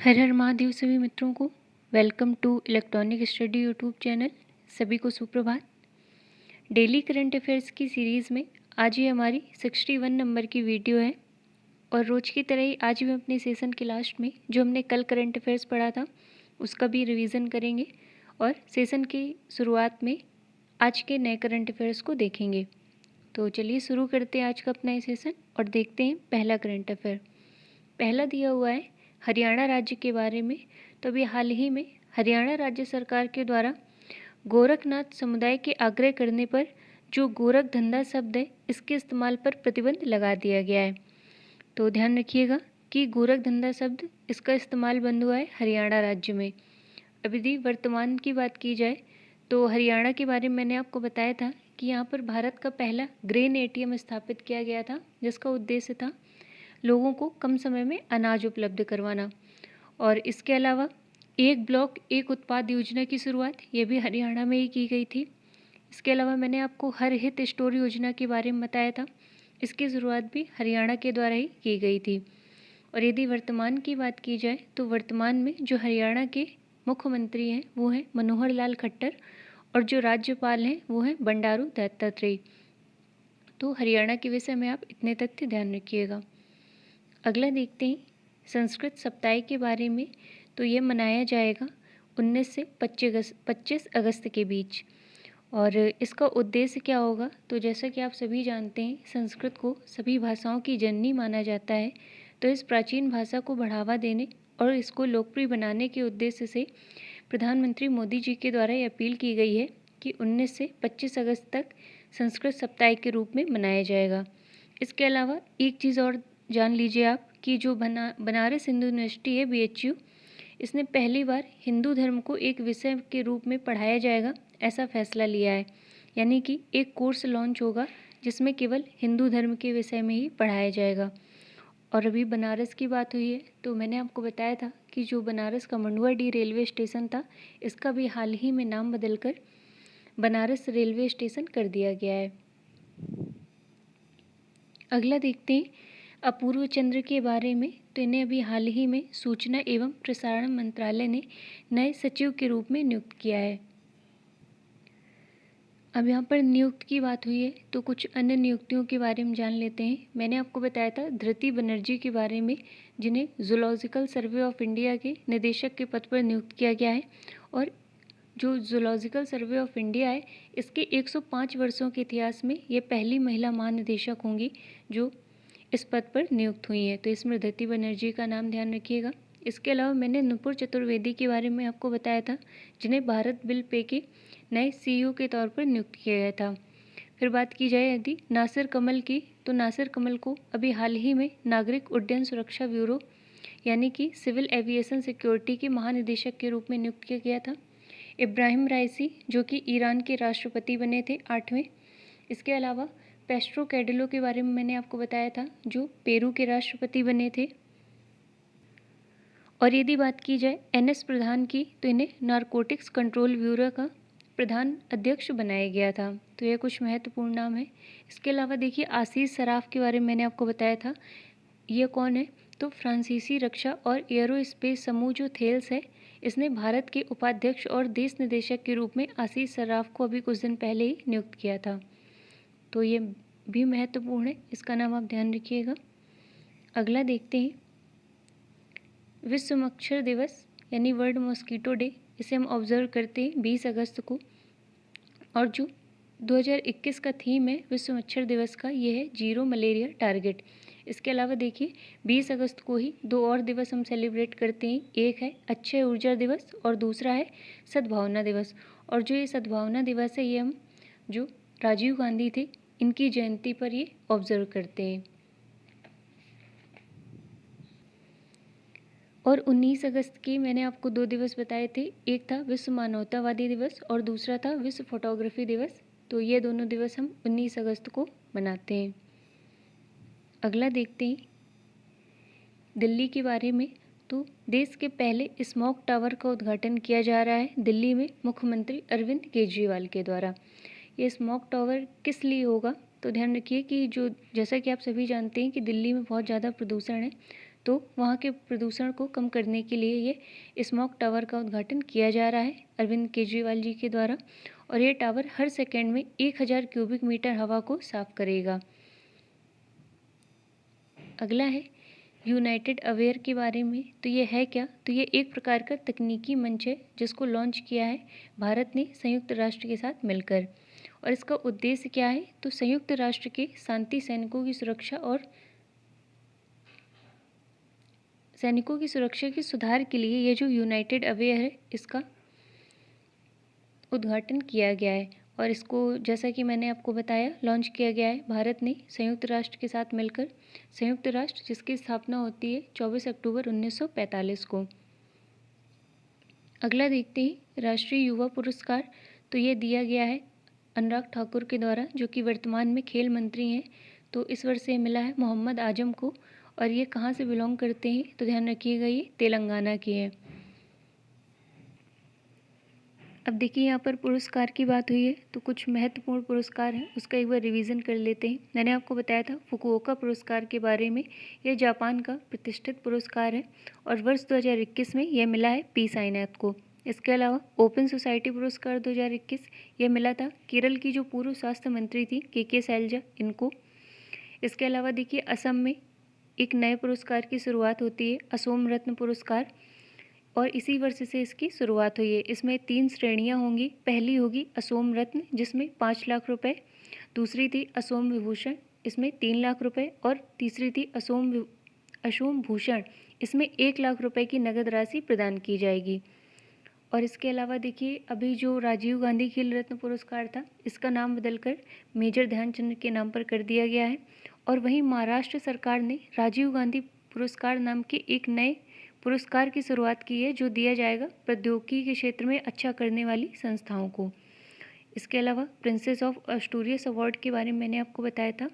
हर हर महादेव सभी मित्रों को welcome to electronic study YouTube channel. सभी को सुप्रभात। डेली करंट अफेयर्स की सीरीज़ में आज ये हमारी 61 नंबर की वीडियो है और रोज़ की तरह ही आज भी अपने सेशन के लास्ट में जो हमने कल करंट अफेयर्स पढ़ा था उसका भी रिवीजन करेंगे और सेशन की शुरुआत में आज के नए करंट अफेयर्स को देखेंगे। तो चलिए शुरू करते हैं आज का अपना ये सेशन और देखते हैं पहला करंट अफेयर। पहला दिया हुआ है हरियाणा राज्य के बारे में। तो अभी हाल ही में हरियाणा राज्य सरकार के द्वारा गोरखनाथ समुदाय के आग्रह करने पर जो गोरख धंधा शब्द है इसके इस्तेमाल पर प्रतिबंध लगा दिया गया है। तो ध्यान रखिएगा कि गोरख धंधा शब्द इसका इस्तेमाल बंद हुआ है हरियाणा राज्य में। अभी यदि वर्तमान की बात की जाए तो हरियाणा के बारे में मैंने आपको बताया था कि यहाँ पर भारत का पहला ग्रेन एटीएम स्थापित किया गया था जिसका उद्देश्य था लोगों को कम समय में अनाज उपलब्ध करवाना। और इसके अलावा एक ब्लॉक एक उत्पाद योजना की शुरुआत ये भी हरियाणा में ही की गई थी। इसके अलावा मैंने आपको हर हित स्टोर योजना के बारे में बताया था, इसकी शुरुआत भी हरियाणा के द्वारा ही की गई थी। और यदि वर्तमान की बात की जाए तो वर्तमान में जो हरियाणा के मुख्यमंत्री हैं वो हैं मनोहर लाल खट्टर और जो राज्यपाल हैं वो हैं बंडारू दत्तात्रेय। तो हरियाणा के विषय में आप इतने तथ्य ध्यान रखिएगा। अगला देखते हैं संस्कृत सप्ताह के बारे में। तो ये मनाया जाएगा 19 से 25 अगस्त के बीच। और इसका उद्देश्य क्या होगा तो जैसा कि आप सभी जानते हैं संस्कृत को सभी भाषाओं की जननी माना जाता है। तो इस प्राचीन भाषा को बढ़ावा देने और इसको लोकप्रिय बनाने के उद्देश्य से प्रधानमंत्री मोदी जी के द्वारा ये अपील की गई है कि 19 से 25 अगस्त तक संस्कृत सप्ताह के रूप में मनाया जाएगा। इसके अलावा एक चीज़ और जान लीजिए आप कि जो बनारस हिंदू यूनिवर्सिटी है BHU, इसने पहली बार हिंदू धर्म को एक विषय के रूप में पढ़ाया जाएगा ऐसा फैसला लिया है। यानी कि एक कोर्स लॉन्च होगा जिसमें केवल हिंदू धर्म के विषय में ही पढ़ाया जाएगा। और अभी बनारस की बात हुई है तो मैंने आपको बताया था कि जो बनारस का मंडुआडीह रेलवे स्टेशन था इसका भी हाल ही में नाम बदलकर बनारस रेलवे स्टेशन कर दिया गया है। अगला देखते हैं अपूर्व चंद्र के बारे में। तो इन्हें अभी हाल ही में सूचना एवं प्रसारण मंत्रालय ने नए सचिव के रूप में नियुक्त किया है। अब यहाँ पर नियुक्त की बात हुई है तो कुछ अन्य नियुक्तियों के बारे में जान लेते हैं। मैंने आपको बताया था धृति बनर्जी के बारे में जिन्हें जूलॉजिकल सर्वे ऑफ इंडिया के निदेशक के पद पर नियुक्त किया गया है। और जो जूलॉजिकल सर्वे ऑफ इंडिया है इसके 105 वर्षों के इतिहास में ये पहली महिला महानिदेशक होंगी जो इस पद पर नियुक्त हुई हैं। तो इसमें धृति बनर्जी का नाम ध्यान रखिएगा। इसके अलावा मैंने नुपुर चतुर्वेदी के बारे में आपको बताया था जिन्हें भारत बिल पे के नए CEO के तौर पर नियुक्त किया गया था। फिर बात की जाए यदि नासिर कमल की तो नासिर कमल को अभी हाल ही में नागरिक उड्डयन सुरक्षा ब्यूरो यानी कि सिविल एविएशन सिक्योरिटी के महानिदेशक के रूप में नियुक्त किया गया था। इब्राहिम राइसी जो कि ईरान के राष्ट्रपति बने थे 8वें। इसके अलावा पेस्ट्रो कैडिलो के बारे में मैंने आपको बताया था जो पेरू के राष्ट्रपति बने थे। और यदि बात की जाए NS प्रधान की तो इन्हें नारकोटिक्स कंट्रोल ब्यूरो का प्रधान अध्यक्ष बनाया गया था। तो यह कुछ महत्वपूर्ण नाम है। इसके अलावा देखिए आशीष सराफ के बारे में मैंने आपको बताया था। ये कौन है तो फ्रांसीसी रक्षा और एयरोस्पेस समूह जो थेल्स है इसने भारत के उपाध्यक्ष और देश निदेशक के रूप में आशीष सराफ को अभी कुछ दिन पहले ही नियुक्त किया था। तो ये भी महत्वपूर्ण है, इसका नाम आप ध्यान रखिएगा। अगला देखते हैं विश्व मच्छर दिवस यानी वर्ल्ड मॉस्किटो डे। इसे हम ऑब्जर्व करते हैं 20 अगस्त को। और जो 2021 का थीम है विश्व मच्छर दिवस का ये है जीरो मलेरिया टारगेट। इसके अलावा देखिए 20 अगस्त को ही दो और दिवस हम सेलिब्रेट करते हैं। एक है अक्षय ऊर्जा दिवस और दूसरा है सद्भावना दिवस। और जो ये सद्भावना दिवस है ये हम जो राजीव गांधी थे इनकी जयंती पर ये ऑब्जर्व करते हैं। और 19 अगस्त के मैंने आपको 2 दिवस बताए थे, एक था विश्व मानवतावादी दिवस और दूसरा था विश्व फोटोग्राफी दिवस। तो ये दोनों दिवस हम 19 अगस्त को मनाते हैं। अगला देखते हैं दिल्ली के बारे में। तो देश के पहले स्मोक टावर का उद्घाटन किया जा रहा है दिल्ली में मुख्यमंत्री अरविंद केजरीवाल के द्वारा। ये स्मोक टावर किस लिए होगा तो ध्यान रखिए कि जो जैसा कि आप सभी जानते हैं कि दिल्ली में बहुत ज़्यादा प्रदूषण है। तो वहाँ के प्रदूषण को कम करने के लिए ये स्मॉग टावर का उद्घाटन किया जा रहा है अरविंद केजरीवाल जी के द्वारा। और ये टावर हर सेकेंड में 1000 क्यूबिक मीटर हवा को साफ करेगा। अगला है यूनाइटेड अवेयर के बारे में। तो ये है क्या? तो ये एक प्रकार का तकनीकी मंच है जिसको लॉन्च किया है भारत ने संयुक्त राष्ट्र के साथ मिलकर। और इसका उद्देश्य क्या है? तो संयुक्त राष्ट्र के शांति सैनिकों की सुरक्षा के सुधार के लिए ये जो यूनाइटेड अवेयर है इसका उद्घाटन किया गया है। और इसको जैसा कि मैंने आपको बताया लॉन्च किया गया है भारत ने संयुक्त राष्ट्र के साथ मिलकर। संयुक्त राष्ट्र जिसकी स्थापना होती है 24 अक्टूबर 1945 को। अगला देखते हैं राष्ट्रीय युवा पुरस्कार। तो ये दिया गया है अनुराग ठाकुर के द्वारा जो कि वर्तमान में खेल मंत्री हैं। तो इस वर्ष ये मिला है मोहम्मद आजम को। और ये कहाँ से बिलोंग करते हैं? तो ध्यान रखिएगा ये तेलंगाना की है। अब देखिए यहाँ पर पुरस्कार की बात हुई है तो कुछ महत्वपूर्ण पुरस्कार हैं उसका एक बार रिवीजन कर लेते हैं। मैंने आपको बताया था फुकुओका पुरस्कार के बारे में। यह जापान का प्रतिष्ठित पुरस्कार है और वर्ष 2021 में यह मिला है पी साईनाथ को। इसके अलावा ओपन सोसाइटी पुरस्कार 2021 यह मिला था केरल की जो पूर्व स्वास्थ्य मंत्री थी के शैलजा इनको। इसके अलावा देखिए असम में एक नए पुरस्कार की शुरुआत होती है असोम रत्न पुरस्कार और इसी वर्ष से इसकी शुरुआत हुई है। इसमें 3 श्रेणियां होंगी। पहली होगी असोम रत्न जिसमें 5 लाख रुपए, दूसरी थी असोम विभूषण इसमें 3 लाख रुपए और तीसरी थी असोम भूषण इसमें 1 लाख रुपए की नगद राशि प्रदान की जाएगी। और इसके अलावा देखिए अभी जो राजीव गांधी खेल रत्न पुरस्कार था इसका नाम बदलकर मेजर ध्यानचंद के नाम पर कर दिया गया है। और वहीं महाराष्ट्र सरकार ने राजीव गांधी पुरस्कार नाम के एक नए पुरस्कार की शुरुआत की है जो दिया जाएगा प्रौद्योगिकी के क्षेत्र में अच्छा करने वाली संस्थाओं को। इसके अलावा प्रिंसेस ऑफ एस्टूरियस अवार्ड के बारे में मैंने आपको बताया था।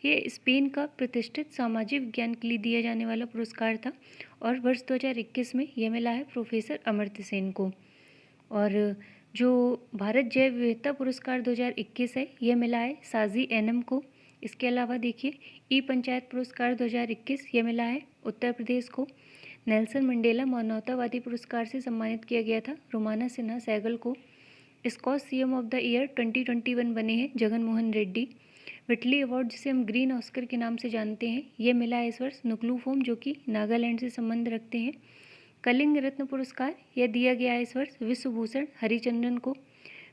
ये स्पेन का प्रतिष्ठित सामाजिक विज्ञान के लिए दिया जाने वाला पुरस्कार था और वर्ष 2021 में यह मिला है प्रोफेसर अमर्त्य सेन को। और जो भारत जैव विविधता पुरस्कार 2021 है यह मिला है साजी एनम को। इसके अलावा देखिए ई पंचायत पुरस्कार 2021 यह मिला है उत्तर प्रदेश को। नेल्सन मंडेला मानवतावादी पुरस्कार से सम्मानित किया गया था रोमाना सिन्हा सहगल को। Skoch CM of the year 2021 बने हैं जगन मोहन रेड्डी। विटली अवार्ड जिसे हम ग्रीन ऑस्कर के नाम से जानते हैं ये मिला है इस वर्ष नुक्लूफोम जो कि नागालैंड से संबंध रखते हैं। कलिंग रत्न पुरस्कार यह दिया गया है इस वर्ष विश्वभूषण हरिचंदन को।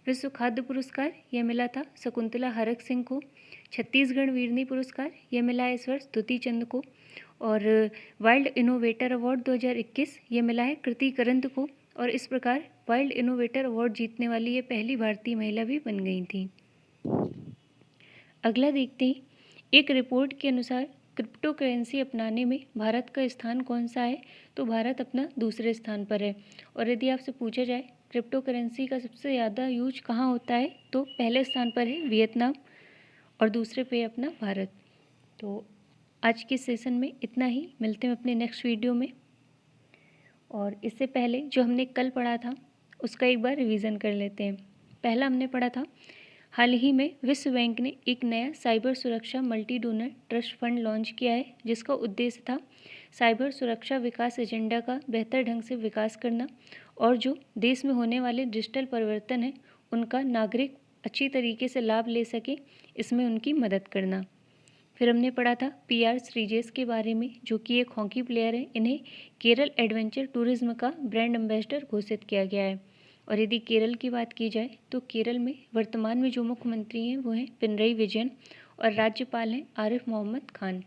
विश्व खाद्य पुरस्कार यह मिला था शकुंतला हरक सिंह को। छत्तीसगढ़ वीरनी पुरस्कार यह मिला है इस वर्ष द्युति चंद को। और वाइल्ड इनोवेटर अवार्ड 2021 ये मिला है कृति करंत को। और इस प्रकार वाइल्ड इनोवेटर अवार्ड जीतने वाली ये पहली भारतीय महिला भी बन गई थी। अगला देखते हैं एक रिपोर्ट के अनुसार क्रिप्टो करेंसी अपनाने में भारत का स्थान कौन सा है? तो भारत अपना दूसरे स्थान पर है। और यदि आपसे पूछा जाए क्रिप्टो करेंसी का सबसे ज़्यादा यूज कहाँ होता है तो पहले स्थान पर है वियतनाम और दूसरे पे अपना भारत। तो आज के सेशन में इतना ही। मिलते हैं अपने नेक्स्ट वीडियो में। और इससे पहले जो हमने कल पढ़ा था उसका एक बार रिवीजन कर लेते हैं। पहला हमने पढ़ा था हाल ही में विश्व बैंक ने एक नया साइबर सुरक्षा multi donor trust fund launch किया है जिसका उद्देश्य था साइबर सुरक्षा विकास एजेंडा का बेहतर ढंग से विकास करना और जो देश में होने वाले डिजिटल परिवर्तन है उनका नागरिक अच्छी तरीके से लाभ ले सके इसमें उनकी मदद करना। फिर हमने पढ़ा था PR श्रीजेश के बारे में जो कि एक हॉकी प्लेयर है। इन्हें केरल एडवेंचर टूरिज्म का ब्रांड एम्बेसडर घोषित किया गया है। और यदि केरल की बात की जाए तो केरल में वर्तमान में जो मुख्यमंत्री हैं वो हैं पिनरई विजयन और राज्यपाल हैं आरिफ मोहम्मद खान।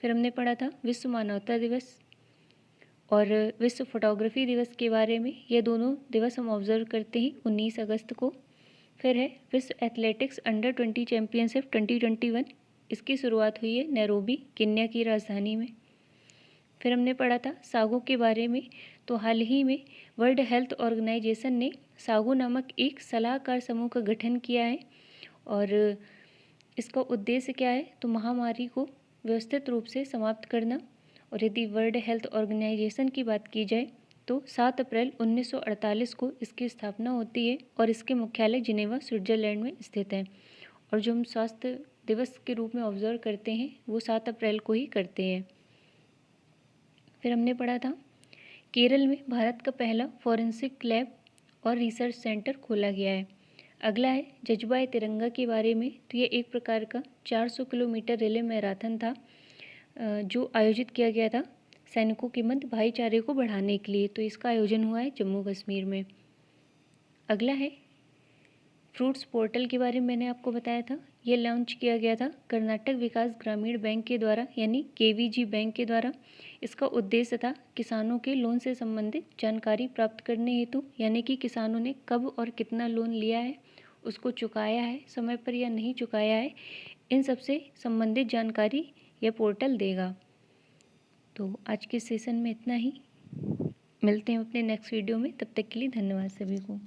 फिर हमने पढ़ा था विश्व मानवता दिवस और विश्व फोटोग्राफी दिवस के बारे में। ये दोनों दिवस हम ऑब्जर्व करते हैं 19 अगस्त को। फिर है विश्व एथलेटिक्स अंडर 20 चैम्पियनशिप 2021। इसकी शुरुआत हुई है नैरोबी केन्या की राजधानी में। फिर हमने पढ़ा था सागो के बारे में। तो हाल ही में वर्ल्ड हेल्थ ऑर्गेनाइजेशन ने सागो नामक एक सलाहकार समूह का गठन किया है और इसका उद्देश्य क्या है तो महामारी को व्यवस्थित रूप से समाप्त करना। और यदि वर्ल्ड हेल्थ ऑर्गेनाइजेशन की बात की जाए तो 7 अप्रैल 1948 को इसकी स्थापना होती है और इसके मुख्यालय जिनेवा स्विट्जरलैंड में स्थित है। और जो हम स्वास्थ्य दिवस के रूप में ऑब्जर्व करते हैं वो 7 अप्रैल को ही करते हैं। फिर हमने पढ़ा था केरल में भारत का पहला फॉरेंसिक लैब और रिसर्च सेंटर खोला गया है। अगला है जज्बा तिरंगा के बारे में। तो ये एक प्रकार का 400 किलोमीटर रिले मैराथन था जो आयोजित किया गया था सैनिकों के मध्य भाईचारे को बढ़ाने के लिए। तो इसका आयोजन हुआ है जम्मू कश्मीर में। अगला है फ्रूट्स पोर्टल के बारे में मैंने आपको बताया था। ये लॉन्च किया गया था कर्नाटक विकास ग्रामीण बैंक के द्वारा यानी केवीजी बैंक के द्वारा। इसका उद्देश्य था किसानों के लोन से संबंधित जानकारी प्राप्त करने हेतु, यानी कि किसानों ने कब और कितना लोन लिया है, उसको चुकाया है समय पर या नहीं चुकाया है, इन सब से संबंधित जानकारी यह पोर्टल देगा। तो आज के सेशन में इतना ही। मिलते हैं अपने नेक्स्ट वीडियो में, तब तक के लिए धन्यवाद सभी को।